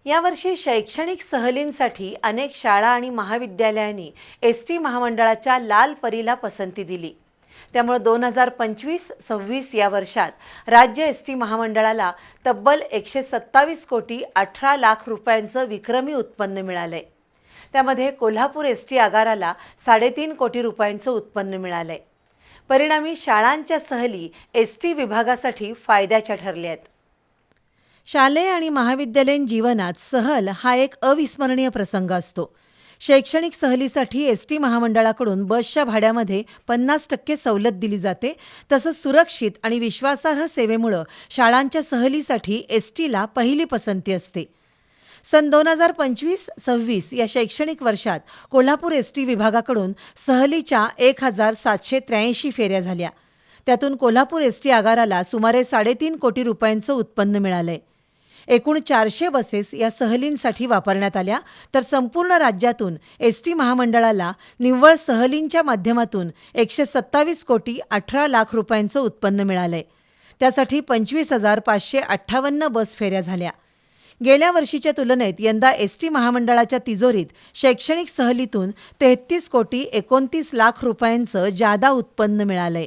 यावर्षी शैक्षणिक सहलींसाठी अनेक शाळा आणि महाविद्यालयांनी एस.टी. महामंडळाच्या लाल परीला पसंती दिली। त्यामुळे 2025-26 या वर्षात राज्य एस.टी. महामंडळाला तब्बल 127 कोटी 18 लाख रुपयांचं विक्रमी उत्पन्न मिळालंय। त्यामध्ये कोल्हापूर एस.टी. आगाराला 3.5 कोटी रुपयांचं उत्पन्न मिळालंय। परिणामी शाळांच्या सहली एस.टी. विभागासाठी फायद्याच्या ठरल्या आहेत। शालेय आणि महाविद्यालयीन जीवनात सहल हा एक अविस्मरणीय प्रसंग असतो। शैक्षणिक सहलीसाठी एस.टी. महामंडळाकडून बसच्या भाड्यामध्ये 50% सवलत दिली जाते। तसंच सुरक्षित आणि विश्वासार्ह सेवेमुळे शाळांच्या सहलीसाठी एस.टीला पहिली पसंती असते। सन 2025-26 या शैक्षणिक वर्षात कोल्हापूर एस.टी. विभागाकडून सहलीच्या 1783 फेऱ्या झाल्या। त्यातून कोल्हापूर एस.टी. आगाराला सुमारे 3.5 कोटी रुपयांचं उत्पन्न मिळालंय। एकूण 400 बसेस या सहलींसाठी वापरण्यात आल्या, तर संपूर्ण राज्यातून एस.टी. महामंडळाला निव्वळ सहलींच्या माध्यमातून 127 कोटी 18 लाख रुपयांचं उत्पन्न मिळालंय। त्यासाठी 25,558 बस फेऱ्या झाल्या। गेल्या वर्षीच्या तुलनेत यंदा एस.टी. महामंडळाच्या तिजोरीत शैक्षणिक सहलीतून 33 कोटी 29 लाख रुपयांचं जादा उत्पन्न मिळालंय।